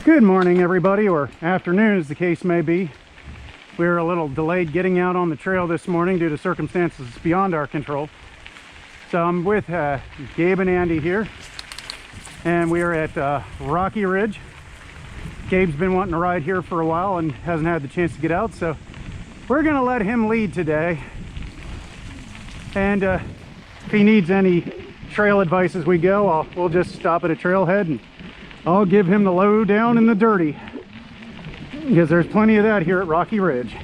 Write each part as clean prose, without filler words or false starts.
Good morning, everybody, or afternoon as the case may be. We were a little delayed getting out on the trail this morning due to circumstances beyond our control. So I'm with Gabe and Andy here, and we are at Rocky Ridge. Gabe's been wanting to ride here for a while and hasn't had the chance to get out, so we're gonna let him lead today. And if he needs any trail advice as we go, we'll just stop at a trailhead and I'll give him the lowdown and the dirty, because there's plenty of that here at Rocky Ridge.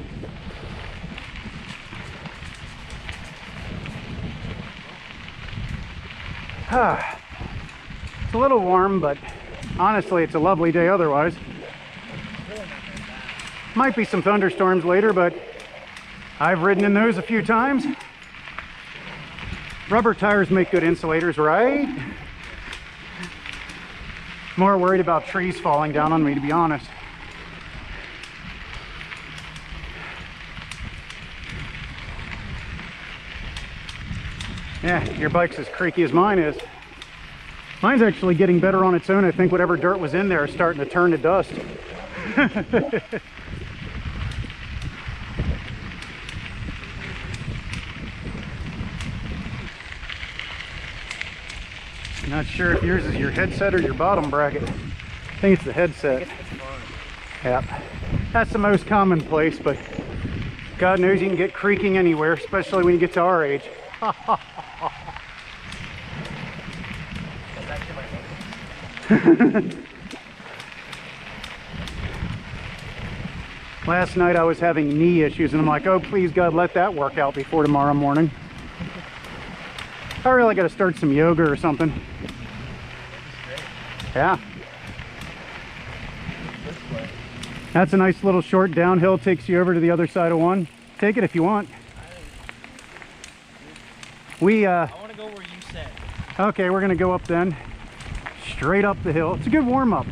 It's a little warm, but honestly it's a lovely day otherwise. Might be some thunderstorms later, but I've ridden in those a few times. Rubber tires make good insulators, right? More worried about trees falling down on me, to be honest. Yeah, your bike's as creaky as mine is. Mine's actually getting better on its own. I think whatever dirt was in there is starting to turn to dust. Not sure if yours is your headset or your bottom bracket. I think it's the headset. Yep. That's the most commonplace, but God knows you can get creaking anywhere, especially when you get to our age. Last night I was having knee issues and I'm like, oh please God, let that work out before tomorrow morning. I really got to start some yoga or something. Yeah. That's a nice little short downhill, takes you over to the other side of one. Take it if you want. I want to go where you said. Okay, we're going to go up then. Straight up the hill. It's a good warm-up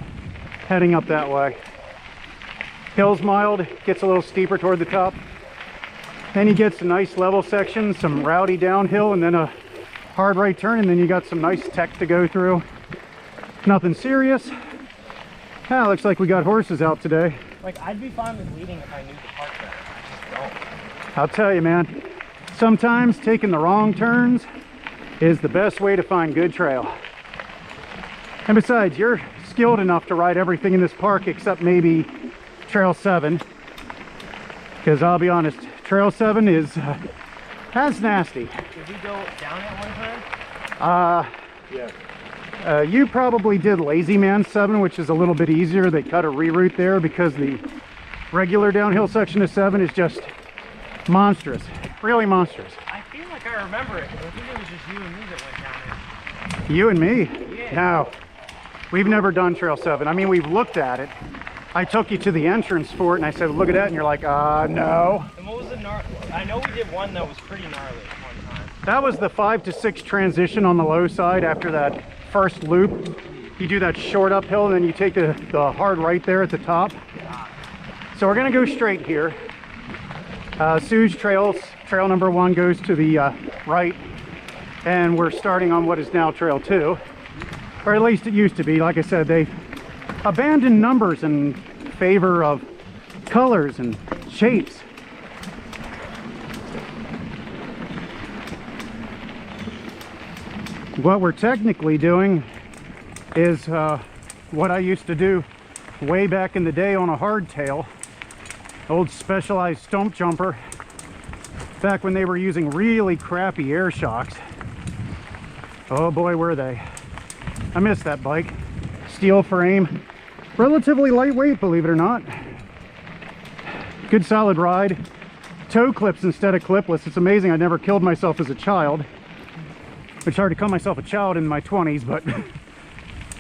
heading up that way. Hill's mild, gets a little steeper toward the top. Then you get some nice level sections, some rowdy downhill, and then a hard right turn, and then you got some nice tech to go through. Nothing serious. Looks like we got horses out today. Like, I'd be fine with leading if I knew the park better. I just don't. I'll tell you, man, sometimes taking the wrong turns is the best way to find good trail. And besides, you're skilled enough to ride everything in this park except maybe Trail 7. Because I'll be honest, Trail 7 is that's nasty. Did we go down at one time? Yeah. You probably did Lazy Man 7, which is a little bit easier. They cut a reroute there because the regular downhill section of 7 is just monstrous. Really monstrous. I feel like I remember it. I think it was just you and me that went down there. You and me? Yeah. No. We've never done Trail 7. I mean, we've looked at it. I took you to the entrance for it and I said, look at that. And you're like, no. And what was the I know we did one that was pretty gnarly at one time. That was the 5 to 6 transition on the low side after that first loop. You do that short uphill and then you take the hard right there at the top. So we're gonna go straight here. Suge trail number 1 goes to the right, and we're starting on what is now Trail 2, or at least it used to be. Like I said, they abandoned numbers in favor of colors and shapes. What we're technically doing is what I used to do way back in the day on a hardtail, old Specialized stump jumper, back when they were using really crappy air shocks. Oh boy, were they. I miss that bike. Steel frame, relatively lightweight, believe it or not. Good solid ride. Toe clips instead of clipless. It's amazing I never killed myself as a child. It's hard to call myself a child in my 20s, but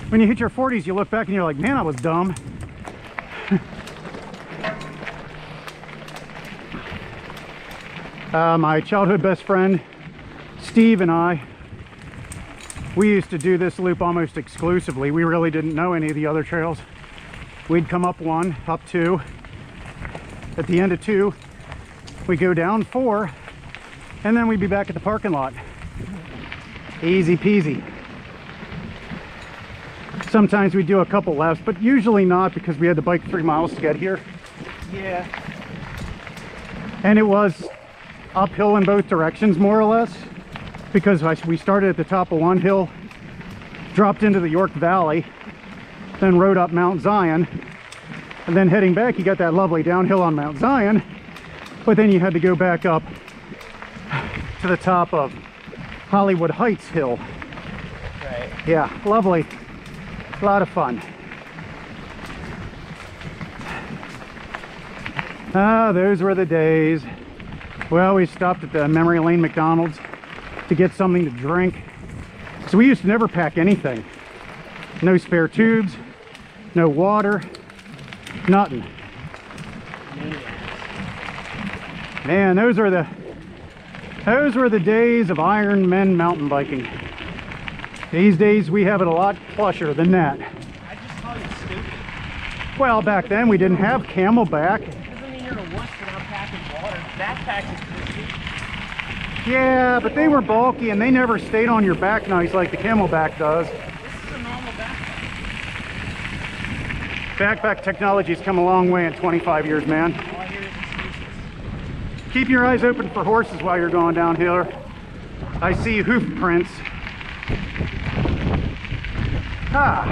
when you hit your 40s, you look back and you're like, man, I was dumb. My childhood best friend, Steve, and I, we used to do this loop almost exclusively. We really didn't know any of the other trails. We'd come up 1, up 2. At the end of 2, we go down 4, and then we'd be back at the parking lot. Easy peasy. Sometimes we do a couple lefts, but usually not because we had to bike 3 miles to get here. Yeah. And it was uphill in both directions, more or less, because we started at the top of one hill, dropped into the York Valley, then rode up Mount Zion, and then heading back you got that lovely downhill on Mount Zion, but then you had to go back up to the top of Hollywood Heights Hill. Right. Yeah, lovely. A lot of fun. Ah, those were the days. Well, we stopped at the Memory Lane McDonald's to get something to drink. So we used to never pack anything. No spare tubes, no water, nothing. Man, those were the days of Iron Men mountain biking. These days we have it a lot plusher than that. I just call you stupid. Well, back then we didn't have Camelback. Doesn't mean you're a wuss for not packing water. Backpacks exist. Yeah, but they were bulky and they never stayed on your back nice like the Camelback does. This is a normal backpack. Backpack technology's come a long way in 25 years, man. All I hear is excuses. Keep your eyes open for horses while you're going downhill. I see hoof prints. Ah,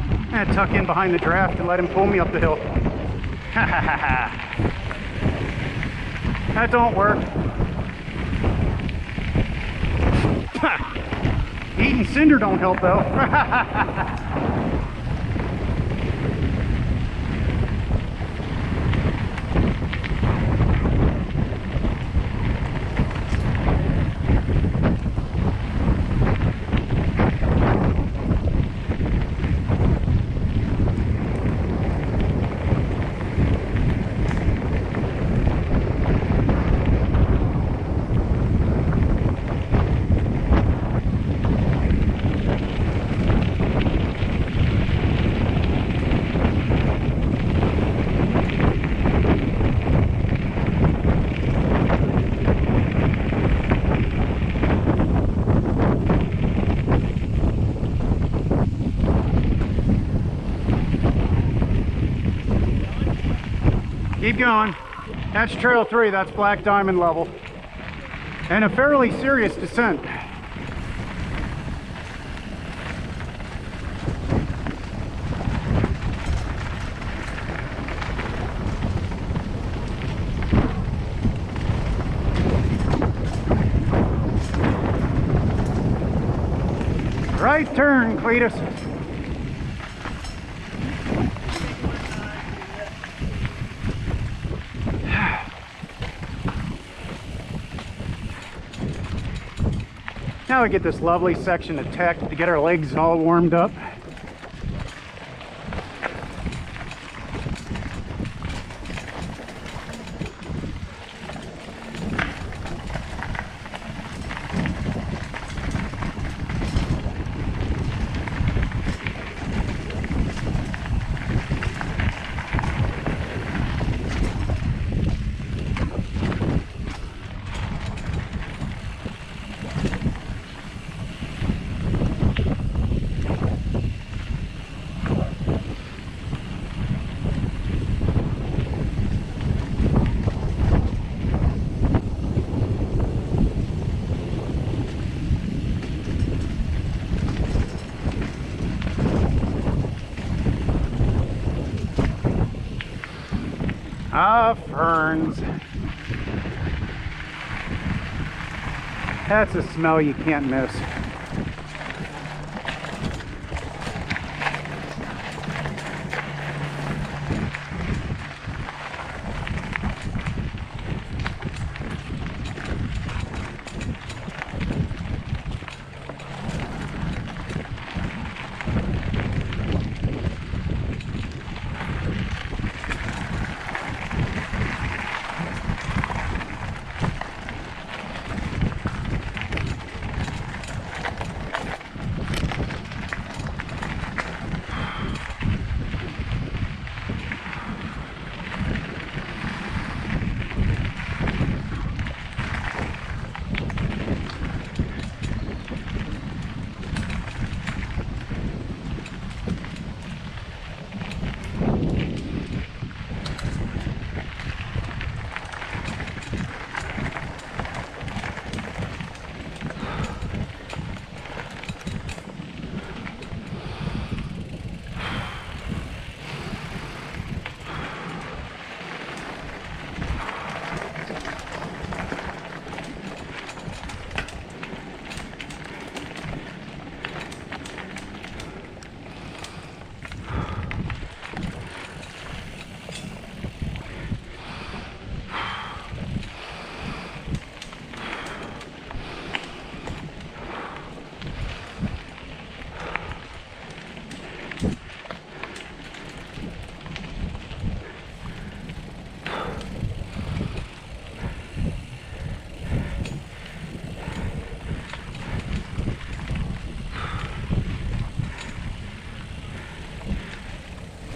I'm gonna tuck in behind the draft and let him pull me up the hill. Ha ha ha ha. That don't work. Eating cinder don't help though. Keep going. That's trail 3, that's Black Diamond level. And a fairly serious descent. Right turn, Cletus. Now we get this lovely section of tech to get our legs all warmed up. Ah, ferns. That's a smell you can't miss.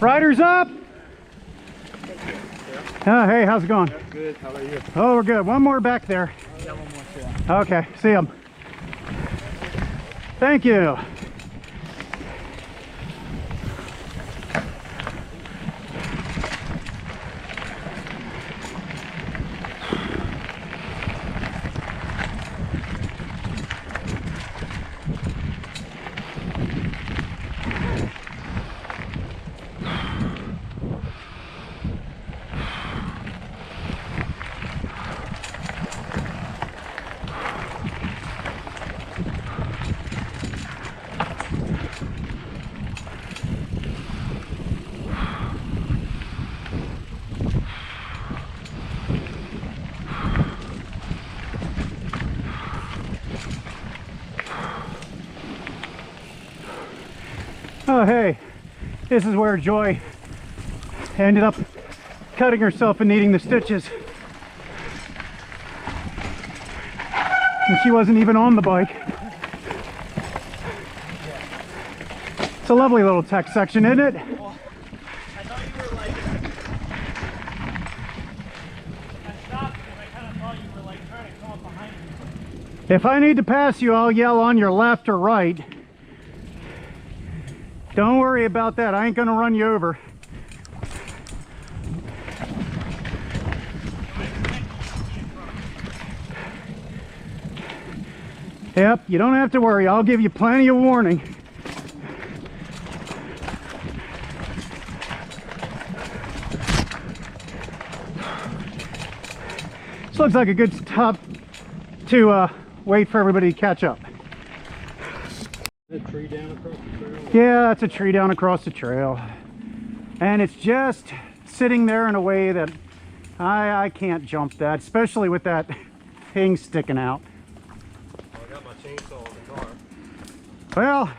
Riders up! Oh, hey, how's it going? Good, how are you? Oh, we're good. One more back there. Yeah, one more too. Okay, see him. Thank you. Oh, hey, this is where Joy ended up cutting herself and needing the stitches. And she wasn't even on the bike. It's a lovely little tech section, isn't it? Well, I thought you were like... I stopped because I kind of thought you were like trying to come up behind me. If I need to pass you, I'll yell on your left or right. Don't worry about that. I ain't gonna run you over. Yep, you don't have to worry. I'll give you plenty of warning. This looks like a good stop to wait for everybody to catch up. A tree down across the trail? Yeah, that's a tree down across the trail. And it's just sitting there in a way that I can't jump that, especially with that thing sticking out. Well, I got my chainsaw in the car. Well,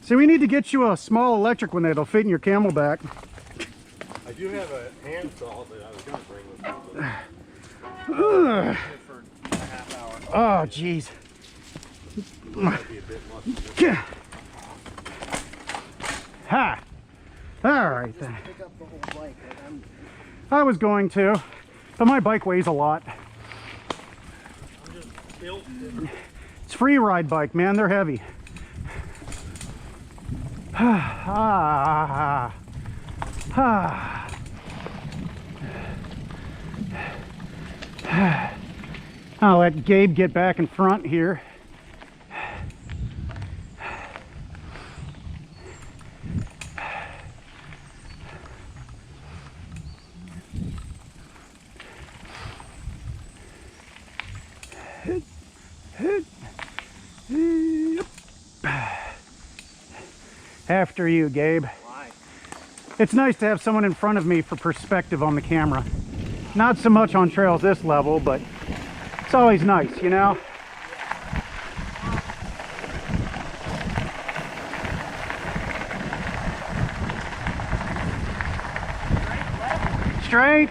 so we need to get you a small electric one that'll fit in your Camelback. I do have a handsaw that I was going to bring with me. Ugh. For a half hour. Oh, jeez. Might be a bit musty. Ha! All right then. Pick up the whole bike. I was going to, but my bike weighs a lot. I'm just built different. It's free ride bike, man. They're heavy. Ah, ah, ah. I'll let Gabe get back in front here. After you, Gabe. Why? It's nice to have someone in front of me for perspective on the camera. Not so much on trails this level, but it's always nice, you know? Straight.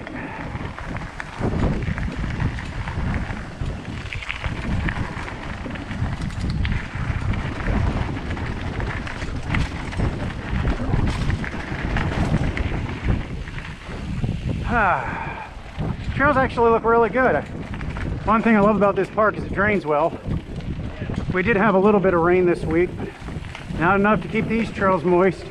Trails actually look really good. One thing I love about this park is it drains well. We did have a little bit of rain this week, but not enough to keep these trails moist.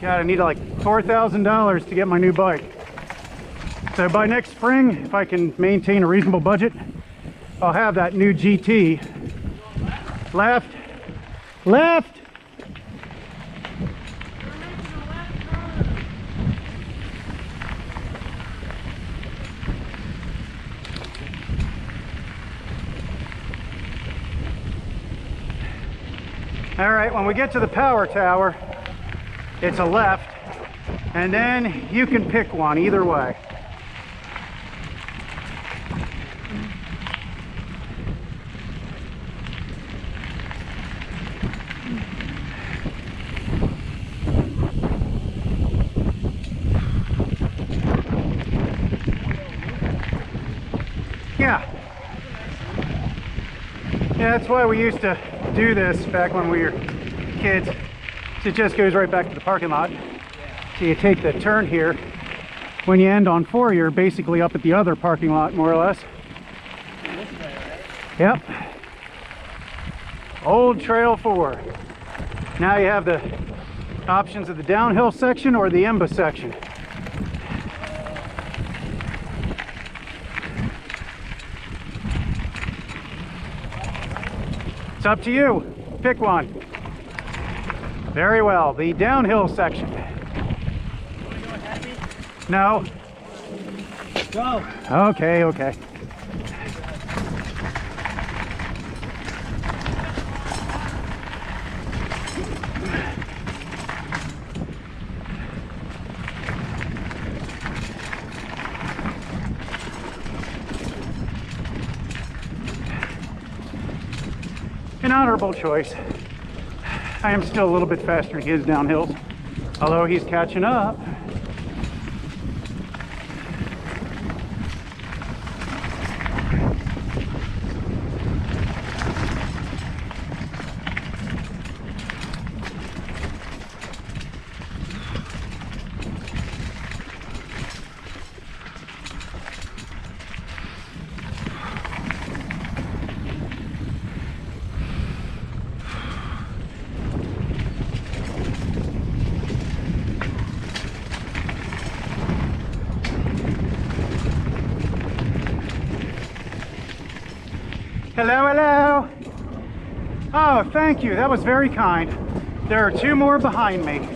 God, I need like $4,000 to get my new bike. So by next spring, if I can maintain a reasonable budget, I'll have that new GT. Left. Left. All right, when we get to the power tower, it's a left, and then you can pick one either way. Yeah, that's why we used to do this back when we were kids. It just goes right back to the parking lot. So you take the turn here. When you end on 4, you're basically up at the other parking lot, more or less. This way, right? Yep. Old Trail 4. Now you have the options of the downhill section or the IMBA section. It's up to you. Pick one. Very well. The downhill section. No. Go. Okay, okay. An honorable choice. I am still a little bit faster than he is downhill, although he's catching up. Hello, hello. Oh, thank you. That was very kind. There are 2 more behind me.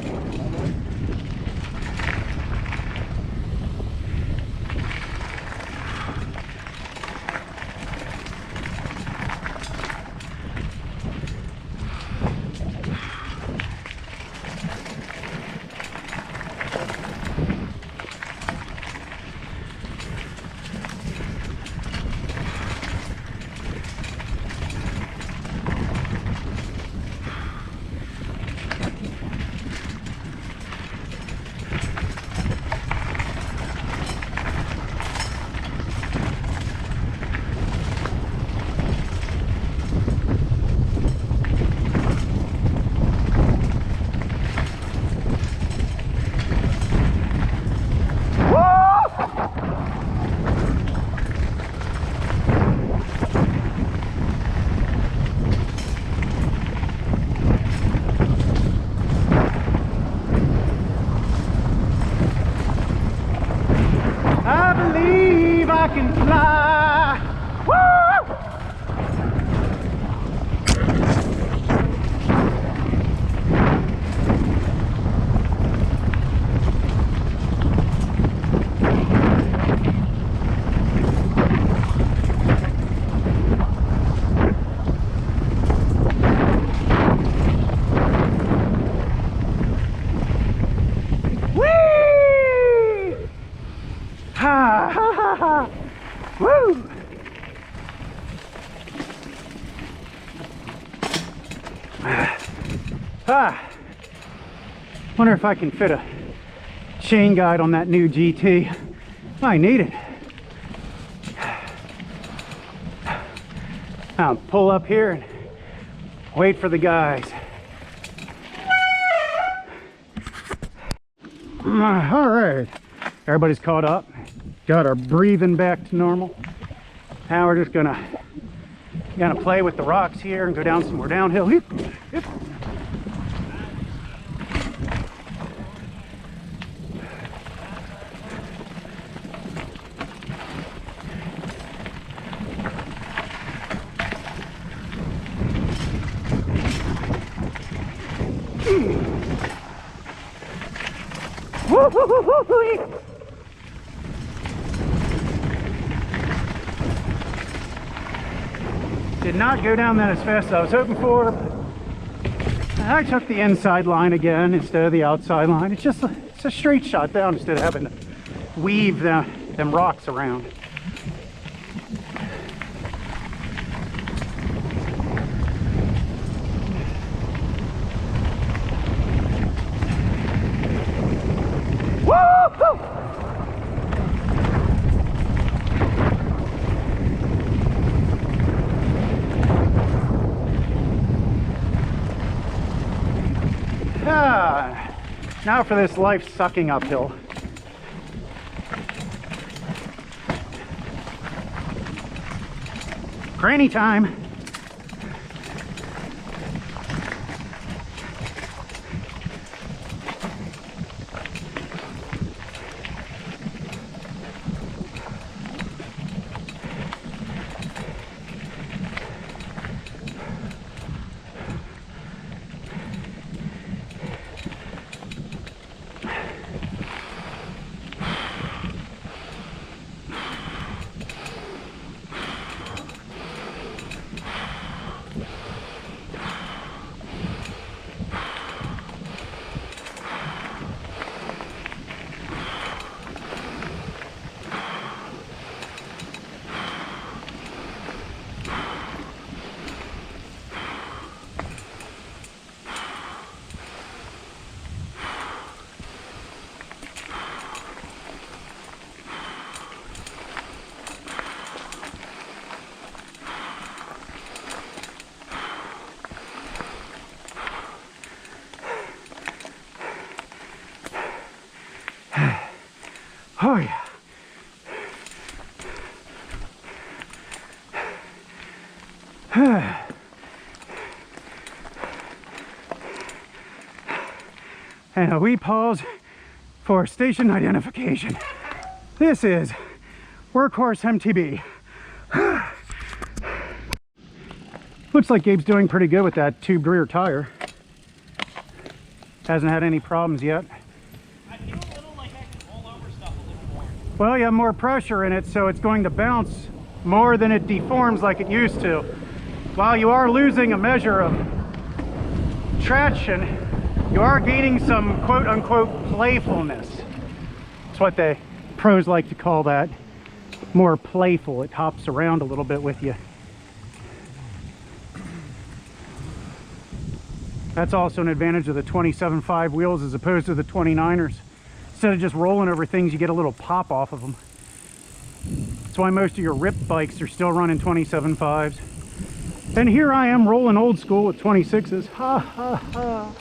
I can fly. Woo! Whee! Ha ha ha ha! Woo! Ah! Wonder if I can fit a chain guide on that new GT. I need it. I'll pull up here and wait for the guys. All right, everybody's caught up. Got our breathing back to normal. Now we're just gonna play with the rocks here and go down some more downhill. Hip, hip. Woo-hoo-hoo-hoo-hoo. Did not go down that as fast as I was hoping for, but I took the inside line again instead of the outside line. It's a straight shot down instead of having to weave them rocks around. Now for this life-sucking uphill. Granny time. Oh yeah. And we pause for station identification. This is Workhorse MTB. Looks like Gabe's doing pretty good with that tubed rear tire. Hasn't had any problems yet. I feel a little like I can roll over stuff a little more. Well, you have more pressure in it, so it's going to bounce more than it deforms like it used to. While you are losing a measure of traction, you are gaining some quote-unquote playfulness. That's what the pros like to call that. More playful. It hops around a little bit with you. That's also an advantage of the 27.5 wheels as opposed to the 29ers. Instead of just rolling over things, you get a little pop off of them. That's why most of your rip bikes are still running 27.5s. And here I am rolling old school with 26s. Ha ha ha.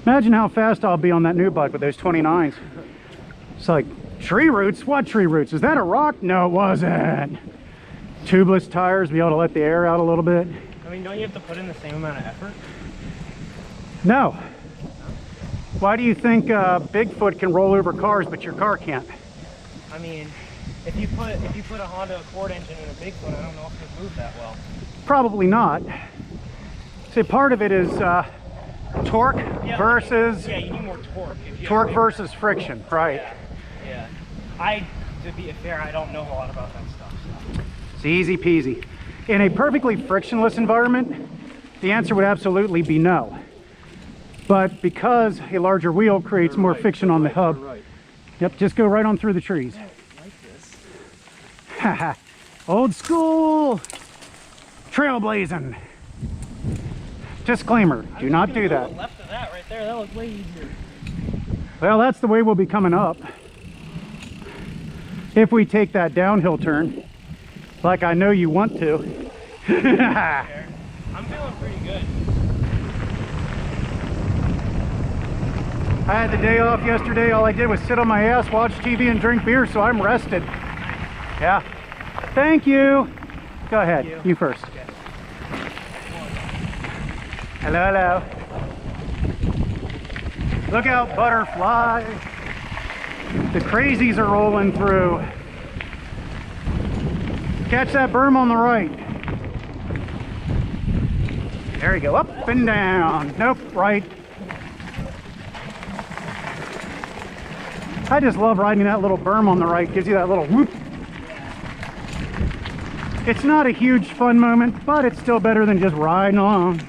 Imagine how fast I'll be on that new bike with those 29s. It's like, tree roots? What tree roots? Is that a rock? No, it wasn't. Tubeless tires, be able to let the air out a little bit. I mean, don't you have to put in the same amount of effort? No. Why do you think Bigfoot can roll over cars, but your car can't? I mean, if you put a Honda Accord engine in a Bigfoot, I don't know if it would move that well. Probably not. See, part of it is torque versus... Yeah, you need more torque. Torque versus friction, right. Yeah. To be fair, I don't know a lot about that stuff. So. It's easy peasy. In a perfectly frictionless environment, the answer would absolutely be no. But because a larger wheel creates more friction on the hub, yep, just go right on through the trees. Haha, old school, trailblazing. Disclaimer, do not do that. Left of that right there, that was way easier. Well, that's the way we'll be coming up. If we take that downhill turn, like I know you want to. I'm feeling pretty good. I had the day off yesterday. All I did was sit on my ass, watch TV, and drink beer, so I'm rested. Yeah. Thank you. Go ahead. You first. Okay. Hello, hello. Look out, butterfly. The crazies are rolling through. Catch that berm on the right. There you go, up and down. Nope, right. I just love riding that little berm on the right. Gives you that little whoop. It's not a huge fun moment, but it's still better than just riding along.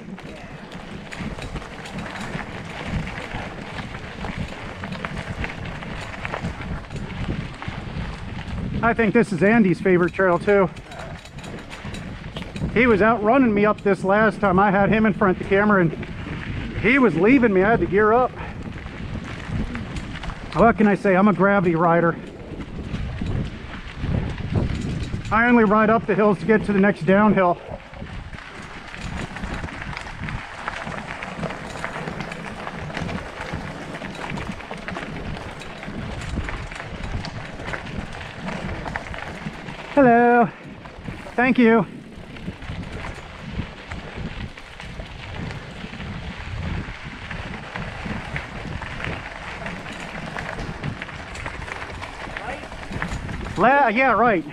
I think this is Andy's favorite trail too. He was outrunning me up this last time. I had him in front of the camera and he was leaving me. I had to gear up. What can I say? I'm a gravity rider. I only ride up the hills to get to the next downhill. Thank you. Yeah, right.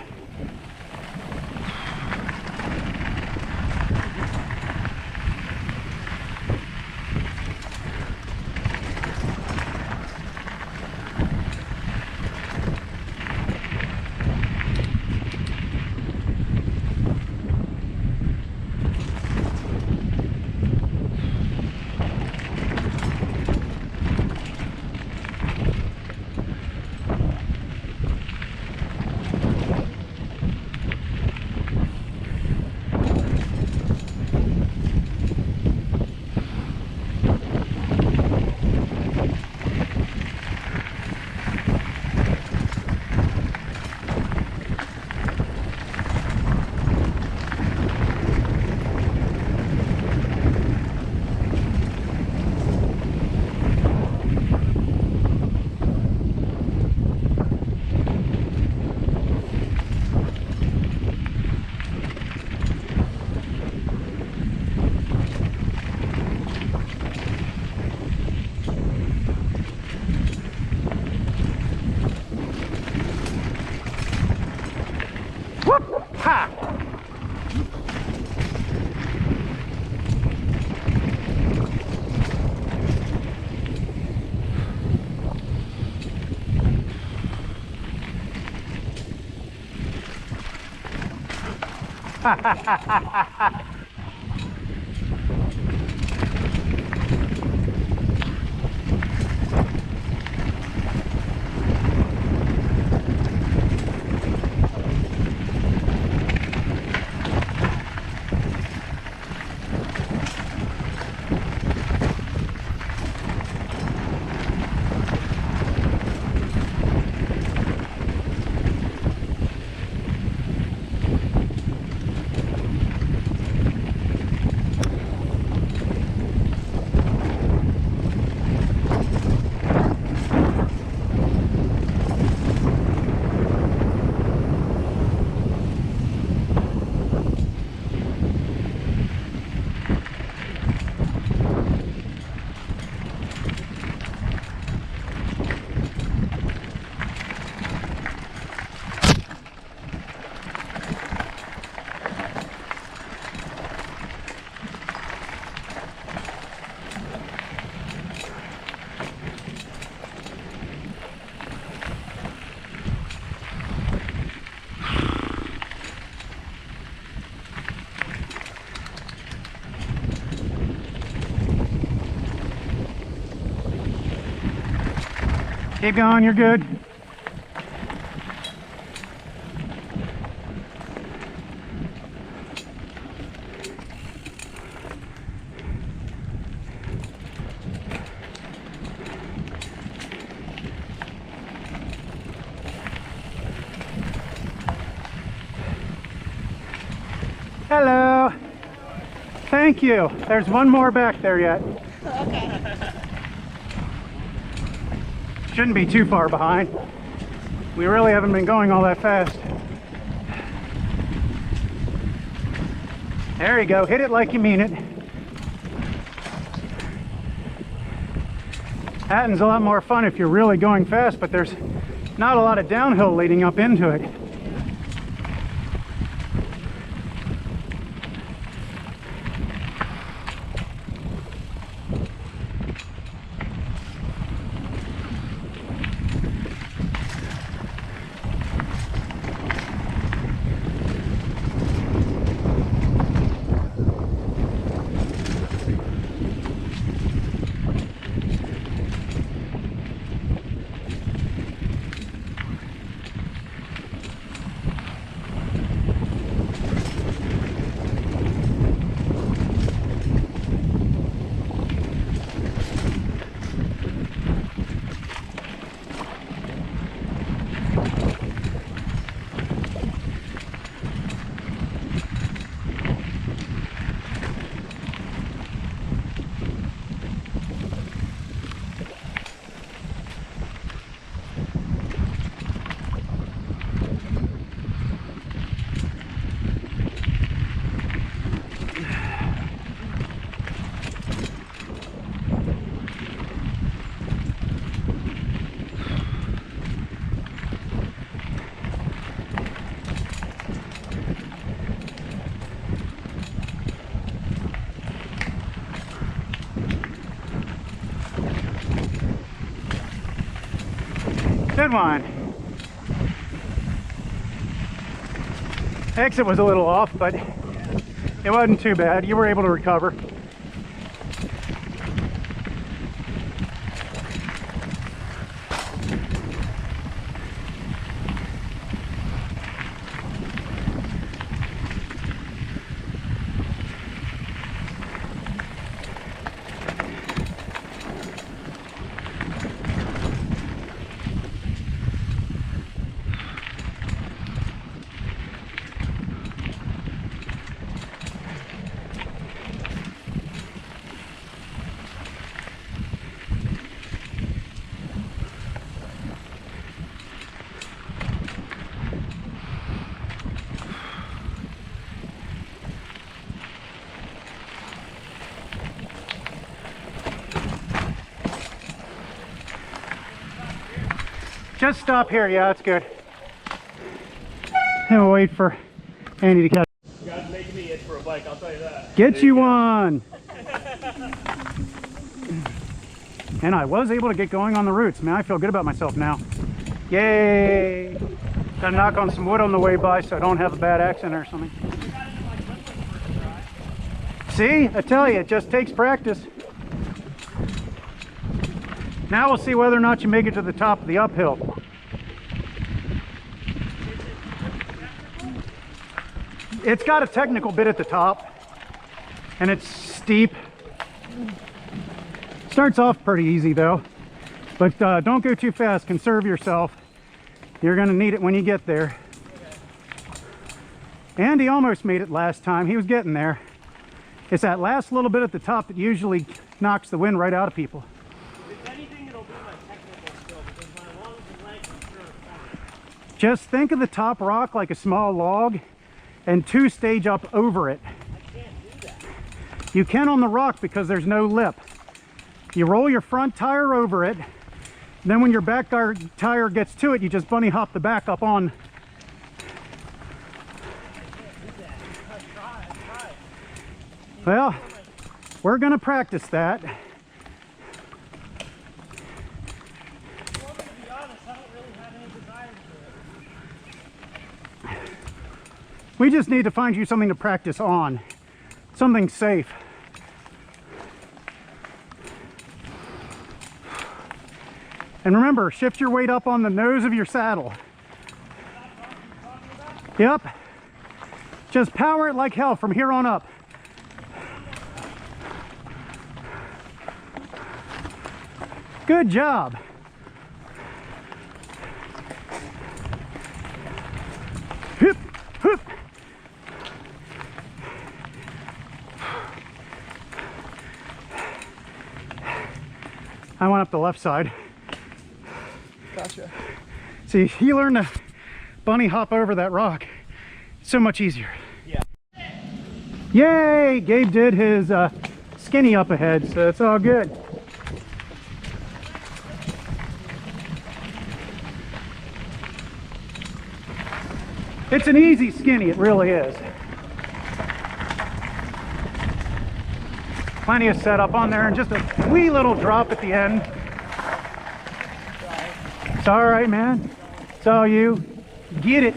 Whoop! Ha! Keep going, you're good. Hello. Thank you. There's one more back there yet. Okay. Shouldn't be too far behind. We really haven't been going all that fast. There you go. Hit it like you mean it. Hatton's a lot more fun if you're really going fast, but there's not a lot of downhill leading up into it. Good one. Exit was a little off, but it wasn't too bad. You were able to recover. Just stop here, yeah, that's good. And we'll wait for Andy to catch. You guys making me itch for a bike, I'll tell you that. Get you one! And I was able to get going on the roots. Man, I feel good about myself now. Yay! Gotta knock on some wood on the way by so I don't have a bad accident or something. See? I tell you, it just takes practice. Now we'll see whether or not you make it to the top of the uphill. It's got a technical bit at the top, and it's steep. Starts off pretty easy though, but don't go too fast. Conserve yourself. You're gonna need it when you get there. Andy almost made it last time. He was getting there. It's that last little bit at the top that usually knocks the wind right out of people. Just think of the top rock like a small log and 2 stage up over it. I can't do that. You can on the rock because there's no lip. You roll your front tire over it, then when your back tire gets to it, you just bunny hop the back up on. Well, we're gonna practice that. We just need to find you something to practice on, something safe. And remember, shift your weight up on the nose of your saddle. Yep. Just power it like hell from here on up. Good job. Hip, hip. I went up the left side. Gotcha. See, you learn to bunny hop over that rock. It's so much easier. Yeah. Yay! Gabe did his skinny up ahead, so it's all good. It's an easy skinny, it really is. Plenty of setup on there and just a wee little drop at the end. It's all right, man. It's all you. Get it.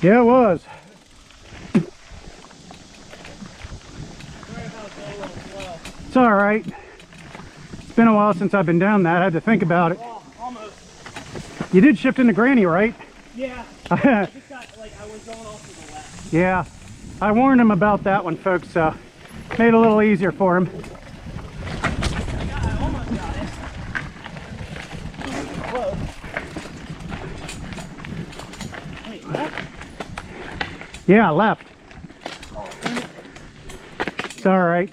Yeah, it was. It's all right. It's been a while since I've been down that. I had to think about it. Oh, almost. You did shift into granny, right? Yeah. I just got, like, I was going off to the left. Yeah. I warned him about that one, folks, so made it a little easier for him. Yeah, I almost got it. Close. Wait, what? Yeah, left. It's all right.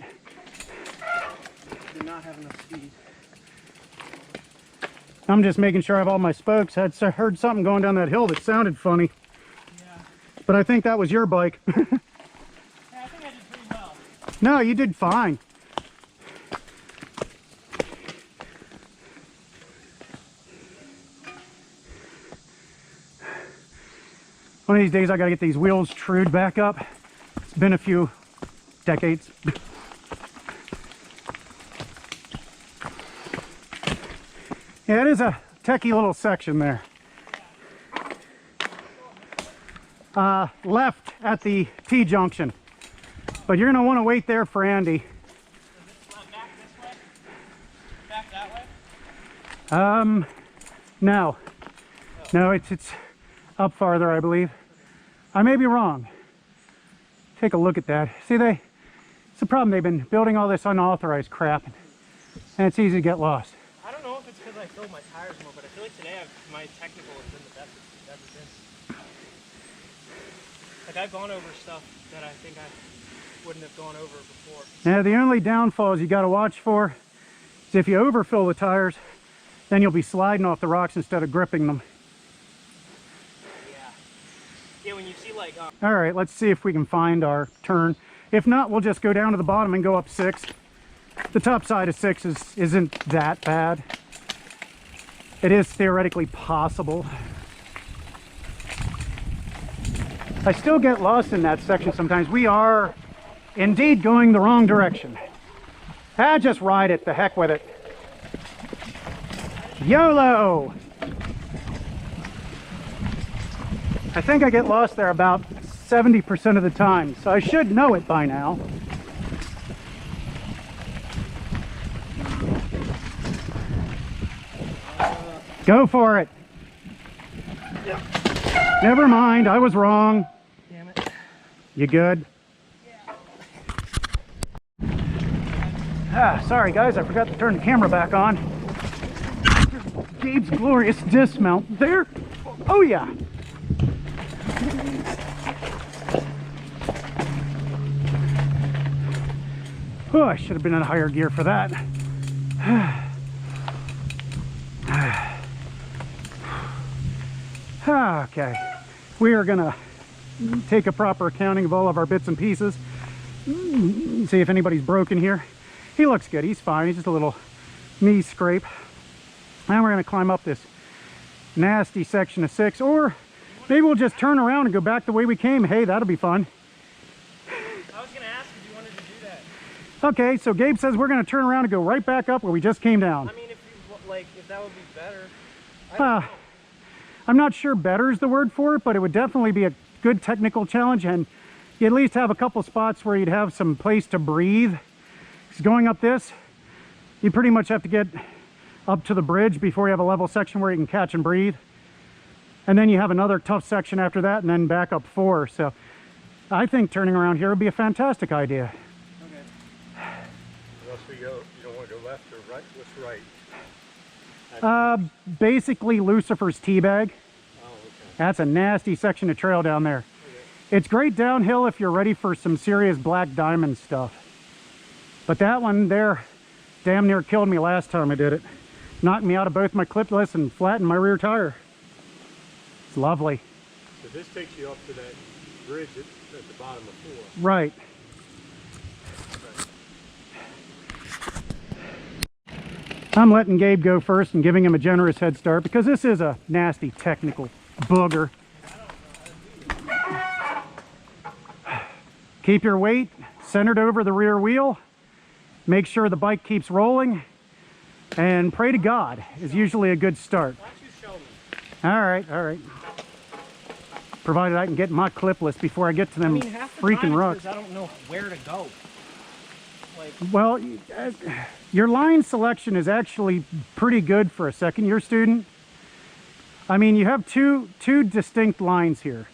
Did not have enough speed. I'm just making sure I have all my spokes. I heard something going down that hill that sounded funny. Yeah. But I think that was your bike. Yeah, I think I did pretty well. No, you did fine. One of these days I gotta get these wheels trued back up. It's been a few decades. Yeah, it is a techie little section there. Left at the T-junction. But you're gonna wanna wait there for Andy. Is it back this way? Back that way? No. No, it's up farther, I believe. I may be wrong. Take a look at that. See, it's the problem. They've been building all this unauthorized crap, and it's easy to get lost. I don't know if it's because I filled my tires more, but I feel like today my technical has been the best it's ever been. Like, I've gone over stuff that I think I wouldn't have gone over before. Now, the only downfalls you got to watch for is if you overfill the tires, then you'll be sliding off the rocks instead of gripping them. Yeah. Yeah, when you see, like... All right, let's see if we can find our turn. If not, we'll just go down to the bottom and go up 6. The top side of 6 isn't that bad. It is theoretically possible. I still get lost in that section sometimes. We are indeed going the wrong direction. Just ride it, the heck with it. YOLO! I think I get lost there about 70% of the time, so I should know it by now. Go for it. Yeah. Never mind, I was wrong. Damn it. You good? Yeah. Sorry guys, I forgot to turn the camera back on. Gabe's glorious dismount there. Oh yeah. Oh, I should have been in higher gear for that. Okay, we are gonna take a proper accounting of all of our bits and pieces. See if anybody's broken here. He looks good, he's fine, he's just a little knee scrape. Now we're gonna climb up this nasty section of 6, or maybe we'll just turn around and go back the way we came. Hey, that'll be fun. I was gonna ask if you wanted to do that. Okay, so Gabe says we're gonna turn around and go right back up where we just came down. I mean, if you, like, if that would be better. I'm not sure better is the word for it, but it would definitely be a good technical challenge, and you at least have a couple spots where you'd have some place to breathe. Because going up this, you pretty much have to get up to the bridge before you have a level section where you can catch and breathe. And then you have another tough section after that, and then back up 4. So I think turning around here would be a fantastic idea. Okay. Unless we go, you don't want to go left or right? What's right? Basically Lucifer's teabag. Oh, okay. That's a nasty section of trail down there. Okay. It's great downhill if you're ready for some serious black diamond stuff. But that one there damn near killed me last time I did it. Knocked me out of both my clipless and flattened my rear tire. It's lovely. So this takes you up to that bridge at the bottom of 4. Right. I'm letting Gabe go first and giving him a generous head start because this is a nasty technical booger. Keep your weight centered over the rear wheel. Make sure the bike keeps rolling, and pray to God is usually a good start. Why don't you show me? All right. Provided I can get my clipless before I get to them I mean, half the freaking time rocks. it's 'cause I don't know where to go. Like, Well, your line selection is actually pretty good for a second-year student. I mean, you have two distinct lines here.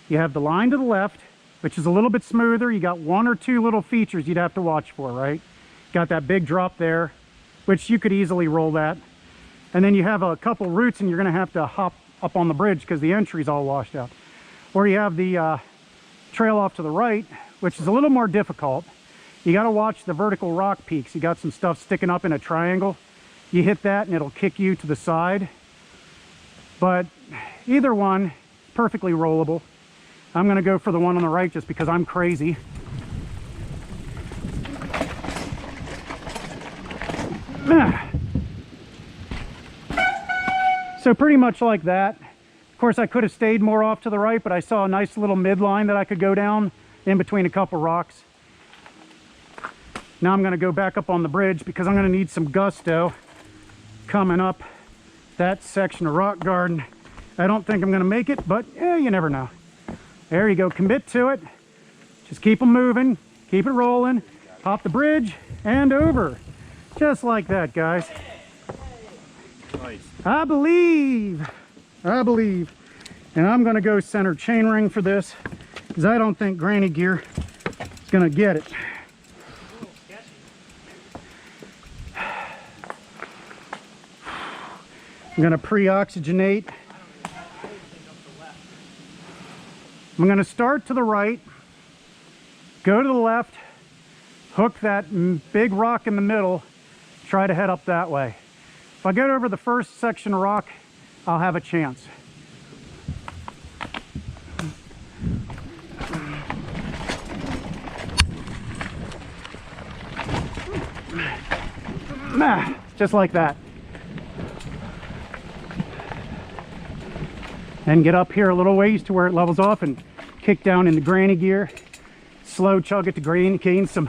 You have the line to the left, which is a little bit smoother. You got one or two little features you'd have to watch for, right? Got that big drop there, which you could easily roll that. And then you have a couple roots and you're gonna have to hop up on the bridge because the entry's all washed out. Or you have the trail off to the right, which is a little more difficult. You gotta watch the vertical rock peaks. You got some stuff sticking up in a triangle. You hit that and it'll kick you to the side. But either one, perfectly rollable. I'm gonna go for the one on the right just because I'm crazy. So pretty much like that. Of course, I could have stayed more off to the right, but I saw a nice little midline that I could go down in between a couple rocks. Now I'm gonna go back up on the bridge because I'm gonna need some gusto coming up that section of rock garden. I don't think I'm gonna make it, but you never know. There you go, commit to it. Just keep them moving, keep it rolling, hop the bridge and over. Just like that, guys. Nice. I believe. And I'm gonna go center chainring for this because I don't think Granny Gear is gonna get it. I'm gonna pre-oxygenate. I'm gonna start to the right, go to the left, hook that big rock in the middle, try to head up that way. If I get over the first section of rock, I'll have a chance. Just like that. And get up here a little ways to where it levels off and kick down into Granny Gear. Slow chug it to gain some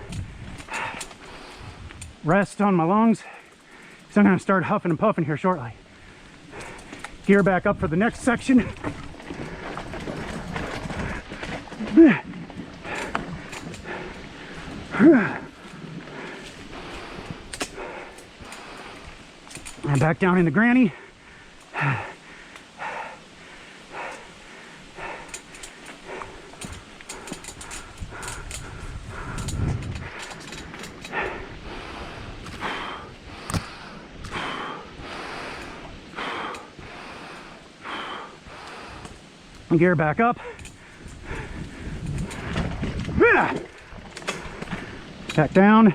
rest on my lungs. So I'm going to start huffing and puffing here shortly. Gear back up for the next section. And back down into Granny. Gear back up. Back down.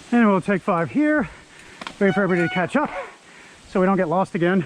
And we'll take 5 here, wait for everybody to catch up so we don't get lost again.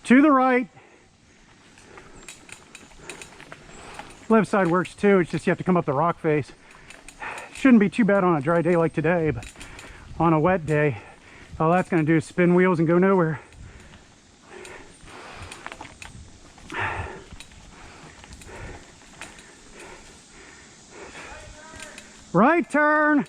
To the right. Left side works too, it's just you have to come up the rock face. Shouldn't be too bad on a dry day like today, but on a wet day, all that's going to do is spin wheels and go nowhere. Right turn.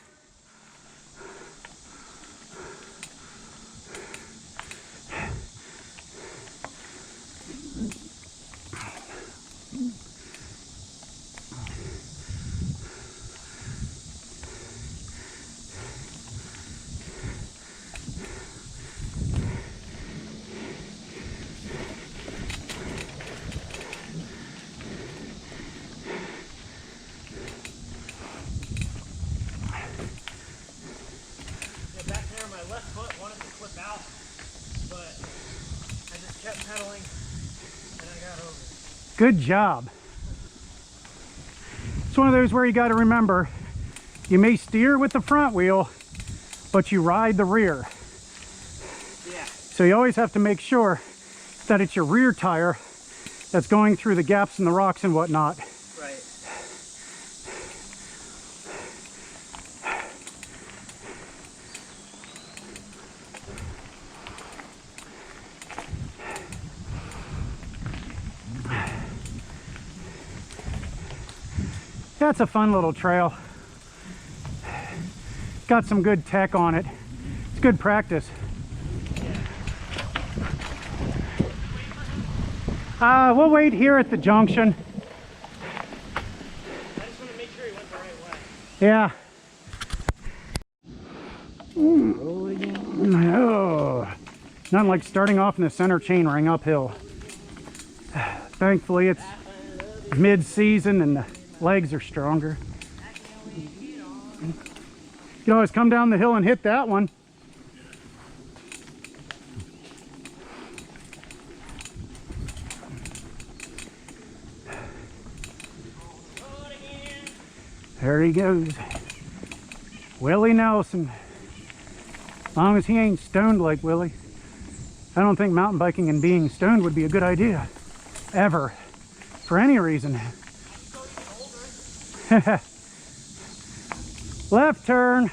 Good job. It's one of those where you got to remember, you may steer with the front wheel, but you ride the rear. Yeah. So you always have to make sure that it's your rear tire that's going through the gaps in the rocks and whatnot. Right. That's a fun little trail. Got some good tech on it. It's good practice. We'll wait here at the junction. I just want to make sure he went the right way. Yeah. Oh, nothing like starting off in the center chain ring uphill. Thankfully, it's mid-season and the legs are stronger. You can always come down the hill and hit that one. There he goes. Willie Nelson. As long as he ain't stoned like Willie. I don't think mountain biking and being stoned would be a good idea. Ever. For any reason. Left turn.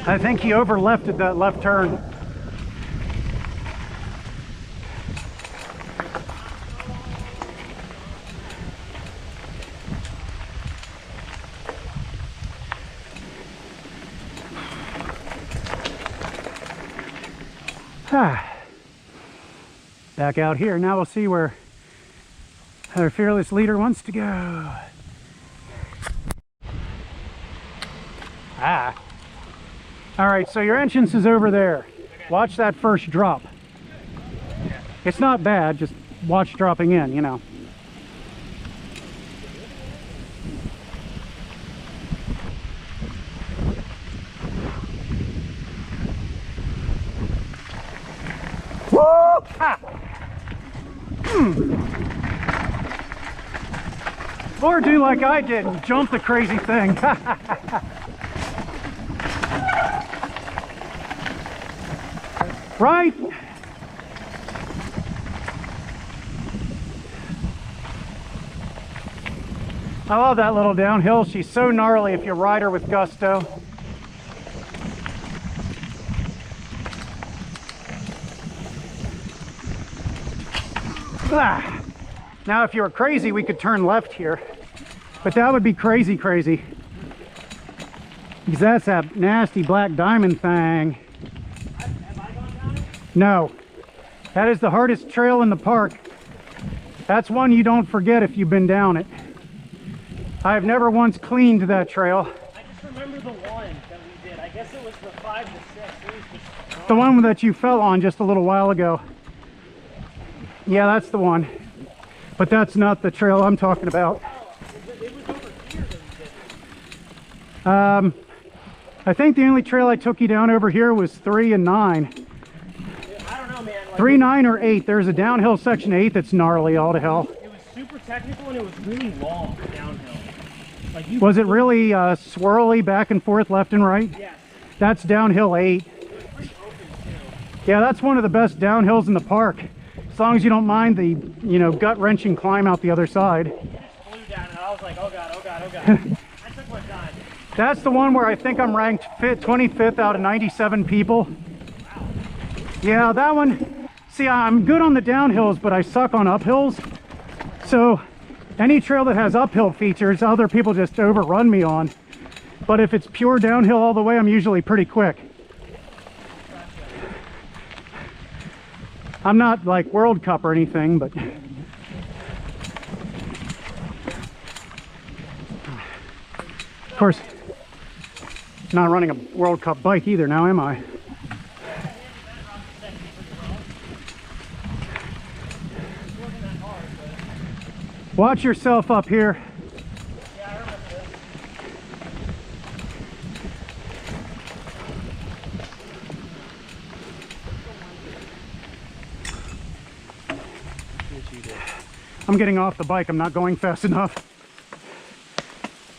I think he overlefted that left turn. Back out here. Now we'll see where our fearless leader wants to go. All right, so your entrance is over there. Watch that first drop. It's not bad, just watch dropping in, you know. Whoa! Ha! Or do like I did and jump the crazy thing. Right? I love that little downhill. She's so gnarly if you ride her with gusto. Now if you were crazy, we could turn left here. But that would be crazy. Because that's that nasty black diamond thing. No, that is the hardest trail in the park. That's one you don't forget if you've been down it. I've never once cleaned that trail. I just remember the one that we did. I guess it was the 5 to 6. It was just The one that you fell on just a little while ago. Yeah, that's the one. But that's not the trail I'm talking about. it was over here that we did. I think the only trail I took you down over here was 3 and 9. I don't know, man. Like 3, 9, or 8. There's a downhill section 8 that's gnarly all to hell. It was super technical and it was really long downhill. Like you Was it really swirly back and forth, left and right? Yes. That's downhill 8. It was pretty open too. Yeah, that's one of the best downhills in the park. As long as you don't mind the, you know, gut-wrenching climb out the other side. It just flew down and I was like, oh god, oh god, oh god. I took my time. That's the one where I think I'm ranked 25th out of 97 people. Yeah, that one. See, I'm good on the downhills, but I suck on uphills. So any trail that has uphill features, other people just overrun me on. But if it's pure downhill all the way, I'm usually pretty quick. I'm not like World Cup or anything, but of course, not running a World Cup bike either now, am I? Watch yourself up here. Yeah, I remember this. I'm getting off the bike. I'm not going fast enough.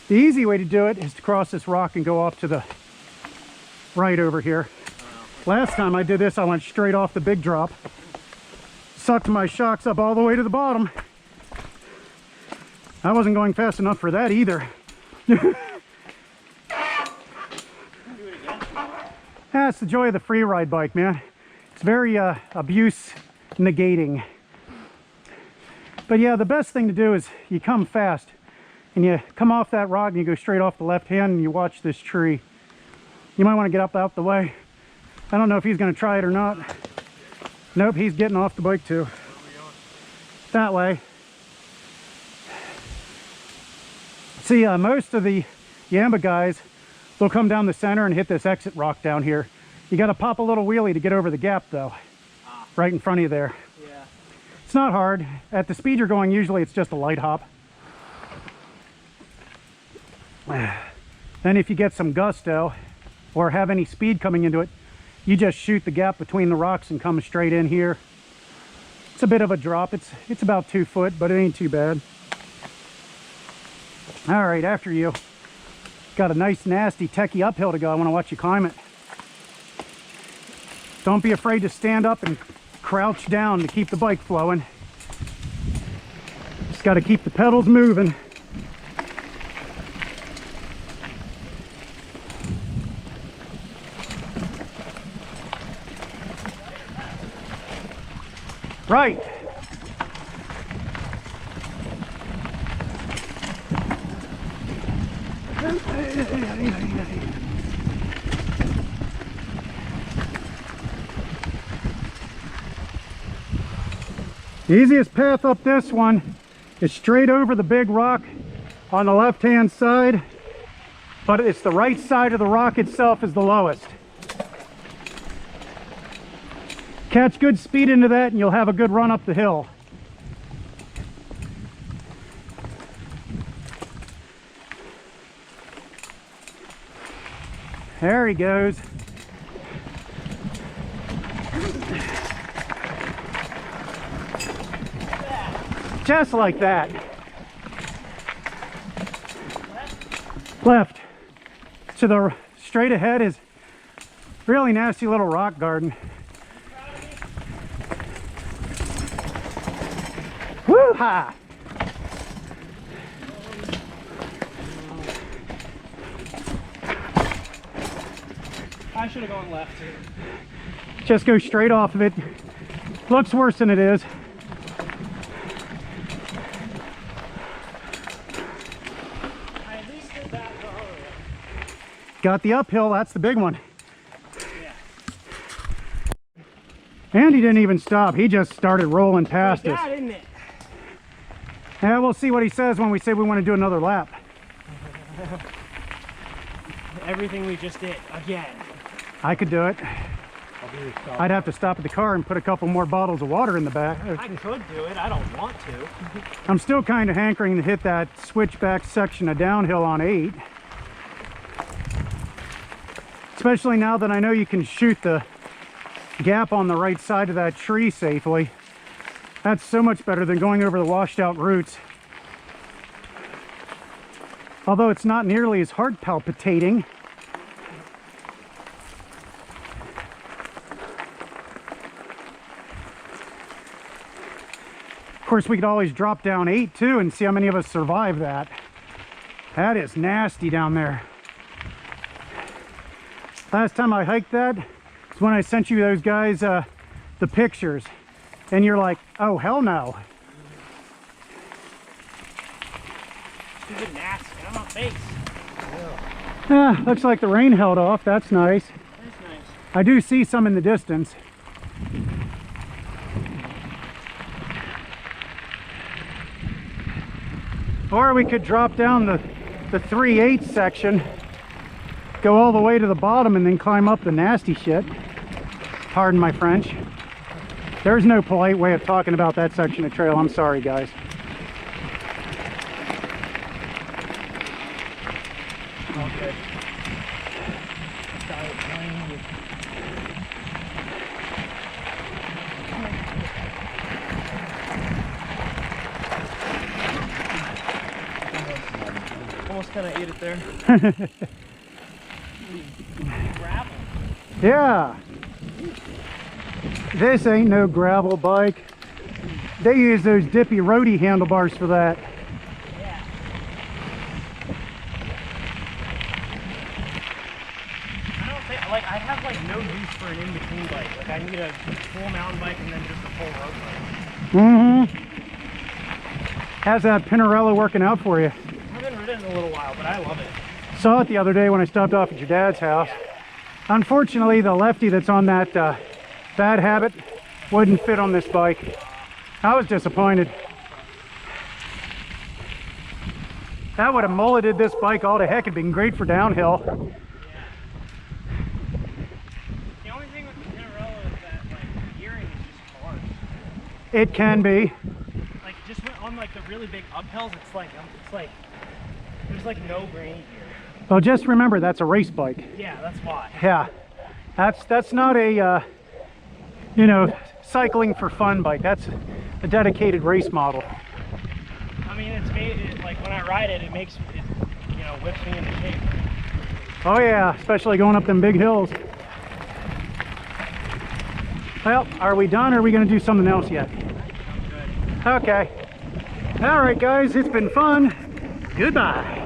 The easy way to do it is to cross this rock and go off to the right over here. Last time I did this, I went straight off the big drop. Sucked my shocks up all the way to the bottom. I wasn't going fast enough for that either. That's the joy of the free ride bike, man. It's very abuse negating. But yeah, the best thing to do is you come fast and you come off that rock and you go straight off the left hand and you watch this tree. You might want to get up out the way. I don't know if he's going to try it or not. Nope, he's getting off the bike too. That way. See, most of the Yamba guys, they'll come down the center and hit this exit rock down here. You got to pop a little wheelie to get over the gap though. Right in front of you there. Yeah. It's not hard. At the speed you're going, usually it's just a light hop. Then if you get some gusto or have any speed coming into it, you just shoot the gap between the rocks and come straight in here. It's a bit of a drop. It's about 2 foot, but it ain't too bad. All right, after you. Got a nice, nasty, techie uphill to go. I want to watch you climb it. Don't be afraid to stand up and crouch down to keep the bike flowing. Just got to keep the pedals moving. Right. The easiest path up this one is straight over the big rock on the left-hand side, but it's the right side of the rock itself is the lowest. Catch good speed into that and you'll have a good run up the hill. There he goes. Just like that. Left. To the straight ahead is really nasty little rock garden. Woo-ha! I should have gone left. Just go straight off of it. Looks worse than it is. I at least did that the hard way. Got the uphill, that's the big one. Yeah. And he didn't even stop. He just started rolling past Like us. that, isn't it? Yeah, we'll see what he says when we say we want to do another lap. Everything we just did again. I could do it. I'd have to stop at the car and put a couple more bottles of water in the back. I could do it. I don't want to. I'm still kind of hankering to hit that switchback section of downhill on 8. Especially now that I know you can shoot the gap on the right side of that tree safely. That's so much better than going over the washed out roots. Although it's not nearly as heart palpitating. Of course, we could always drop down 8 too and see how many of us survive that. That is nasty down there. Last time I hiked that is when I sent you those guys the pictures. And you're like, oh, hell no. Stupid nasty. Get on my face. Ah, looks like the rain held off. That's nice. That's nice. I do see some in the distance. Or we could drop down the 3/8 section, go all the way to the bottom and then climb up the nasty shit. Pardon my French. There's no polite way of talking about that section of trail. I'm sorry, guys. good. Diet plane. Almost kind of ate it there. Gravel. Yeah. This ain't no gravel bike. They use those dippy roadie handlebars for that. Yeah. I don't think, like, I have like no use for an in-between bike. Like, I need a full mountain bike and then just a full road bike. Mm-hmm. How's that Pinarello working out for you? I haven't ridden in a little while, but I love it. Saw it the other day when I stopped off at your dad's house. Unfortunately, the lefty that's on that bad habit wouldn't fit on this bike. I was disappointed. That would have mulleted this bike all to heck. It'd been great for downhill. Yeah. The only thing with the Pinarello is that, like, the gearing is just hard. It can be. Like, just on like the really big uphills, it's like there's like no grain gear. Well, just remember that's a race bike. Yeah, that's why. Yeah, that's not a you know, cycling for fun bike. That's a dedicated race model. I mean, it's made like when I ride it, it makes it, you know, whips me into shape. Oh yeah, especially going up them big hills. Well, are we done, or are we going to do something else yet? Good. Okay. All right, guys, it's been fun. Goodbye.